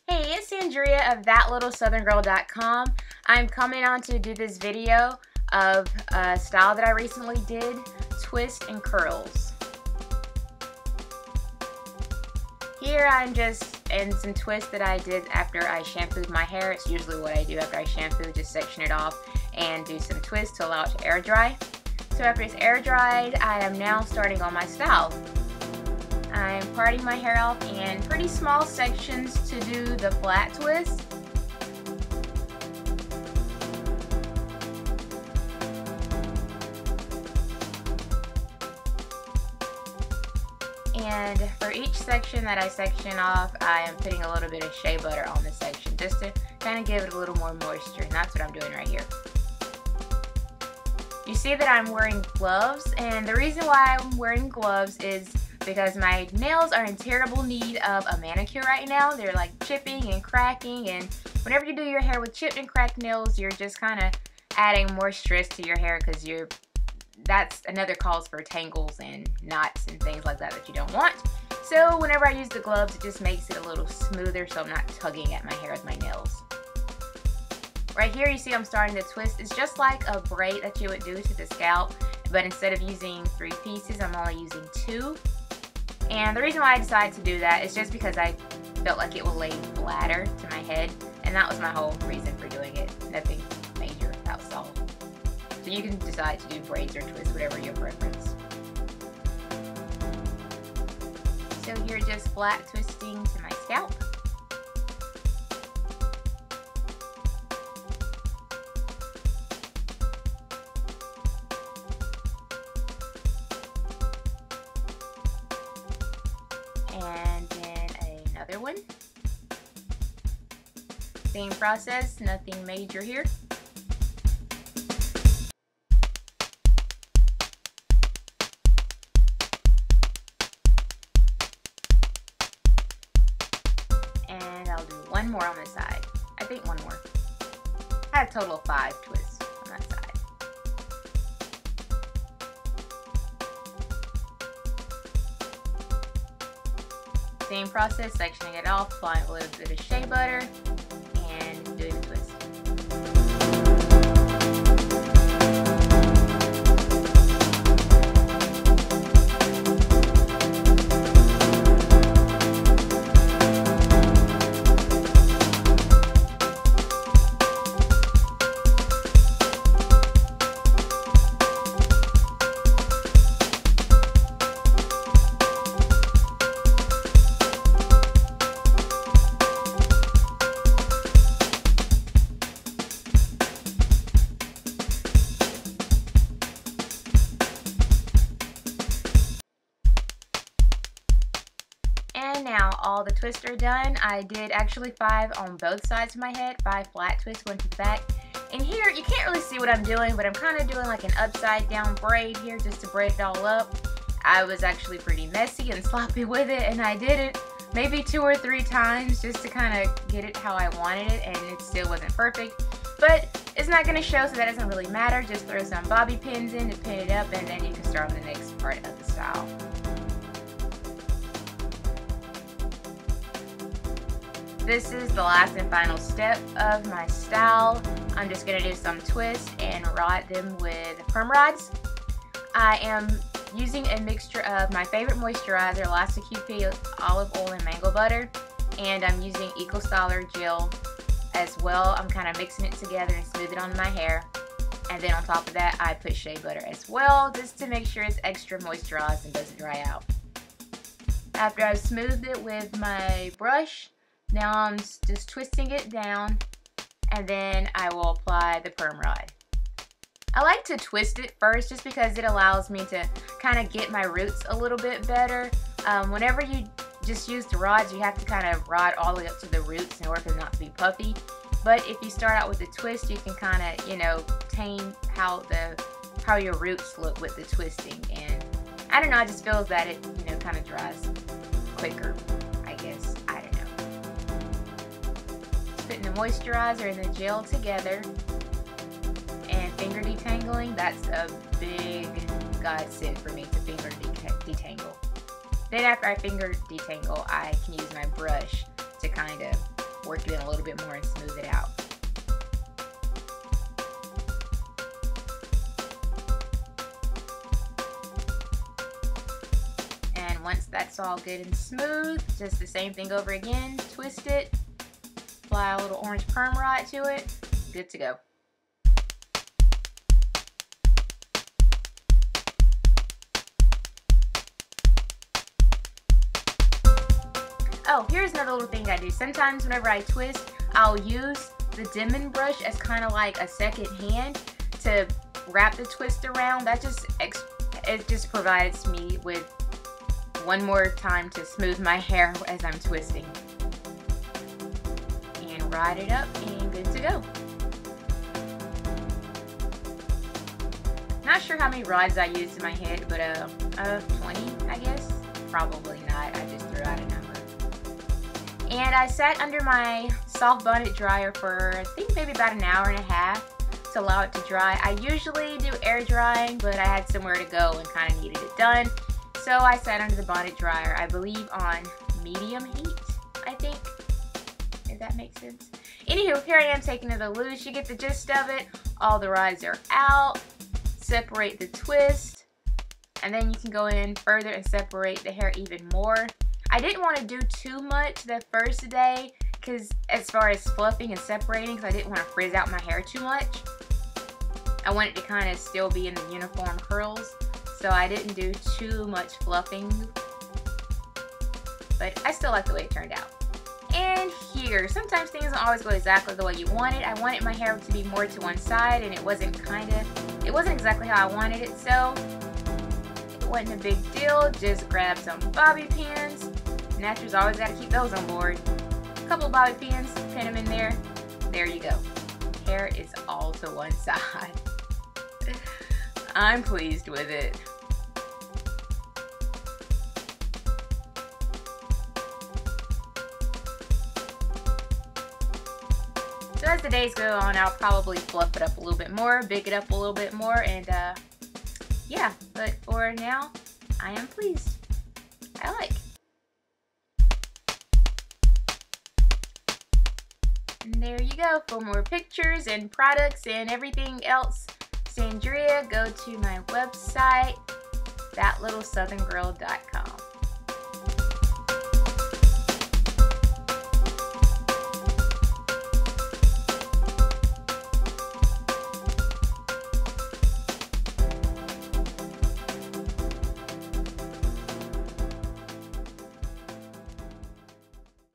Hey, it's Andrea of ThatLittleSouthernGirl.com. I'm coming on to do this video of a style that I recently did, twist and curls. Here I'm just in some twists that I did after I shampooed my hair. It's usually what I do after I shampoo, just section it off and do some twists to allow it to air dry. So after it's air dried, I am now starting on my style. I'm parting my hair off in pretty small sections to do the flat twist. And for each section that I section off, I am putting a little bit of shea butter on the section just to kind of give it a little more moisture, and that's what I'm doing right here. You see that I'm wearing gloves, and the reason why I'm wearing gloves is because my nails are in terrible need of a manicure right now. They're like chipping and cracking, and whenever you do your hair with chipped and cracked nails, you're just kind of adding more stress to your hair because that's another cause for tangles and knots and things like that that you don't want. So whenever I use the gloves, it just makes it a little smoother so I'm not tugging at my hair with my nails. Right here you see I'm starting to twist. It's just like a braid that you would do to the scalp, but instead of using 3 pieces, I'm only using 2. And the reason why I decided to do that is just because I felt like it would lay flatter to my head, and that was my whole reason for doing it. Nothing major, that's all. So you can decide to do braids or twists, whatever your preference. So you're just flat twisting to my scalp. And then another one. Same process, nothing major here. And I'll do one more on this side. I think one more. I have a total of 5 twists on that side. Same process, sectioning it off, applying a little bit of shea butter, and doing the twist. And now all the twists are done. I did actually 5 on both sides of my head, 5 flat twists, 1 to the back. And here, you can't really see what I'm doing, but I'm kind of doing like an upside down braid here just to braid it all up. I was actually pretty messy and sloppy with it, and I did it maybe 2 or 3 times just to kind of get it how I wanted it, and it still wasn't perfect. But it's not going to show, so that doesn't really matter. Just throw some bobby pins in to pin it up, and then you can start on the next part of the style. This is the last and final step of my style. I'm just going to do some twists and rod them with perm rods. I am using a mixture of my favorite moisturizer, Elastic QP olive oil and mango butter, and I'm using Eco Styler gel as well. I'm kind of mixing it together and smooth it on my hair. And then on top of that, I put shea butter as well, just to make sure it's extra moisturized and doesn't dry out. After I've smoothed it with my brush, now I'm just twisting it down, and then I will apply the perm rod. I like to twist it first just because it allows me to kind of get my roots a little bit better. Whenever you just use the rods, you have to kind of rod all the way up to the roots in order for it not to be puffy. But if you start out with the twist, you can kind of, you know, tame how your roots look with the twisting. And I don't know, I just feel that it, you know, kind of dries quicker, I guess. I don't know. Putting the moisturizer and the gel together, and finger detangling, that's a big godsend for me to finger detangle. Then after I finger detangle, I can use my brush to kind of work it in a little bit more and smooth it out. And once that's all good and smooth, just the same thing over again. Twist it, apply a little orange perm rod to it, good to go. Oh, here's another little thing I do. Sometimes whenever I twist, I'll use the Denman brush as kind of like a second hand to wrap the twist around. That just provides me with one more time to smooth my hair as I'm twisting. And ride it up and good to go. Not sure how many rods I used in my head, but 20, I guess. Probably not. I just threw out a number. And I sat under my soft bonnet dryer for I think maybe about an hour and a half to allow it to dry. I usually do air drying, but I had somewhere to go and kind of needed it done. So I sat under the bonnet dryer, I believe on medium heat, I think, if that makes sense. Anywho, here I am taking it loose. You get the gist of it. All the rods are out. Separate the twist, and then you can go in further and separate the hair even more. I didn't want to do too much the first day, because as far as fluffing and separating, because I didn't want to frizz out my hair too much. I wanted it to kind of still be in the uniform curls, so I didn't do too much fluffing, but I still like the way it turned out. And here, sometimes things don't always go exactly the way you want it. I wanted my hair to be more to one side, and it wasn't exactly how I wanted it, so it wasn't a big deal. Just grab some bobby pins. Naturals always got to keep those on board. A couple of bobby pins, pin them in there. There you go. Hair is all to one side. I'm pleased with it. So as the days go on, I'll probably fluff it up a little bit more, big it up a little bit more, and yeah, but for now, I am pleased. I like. And there you go. For more pictures and products and everything else Sandria, go to my website, thatlittlesouthern girl.com.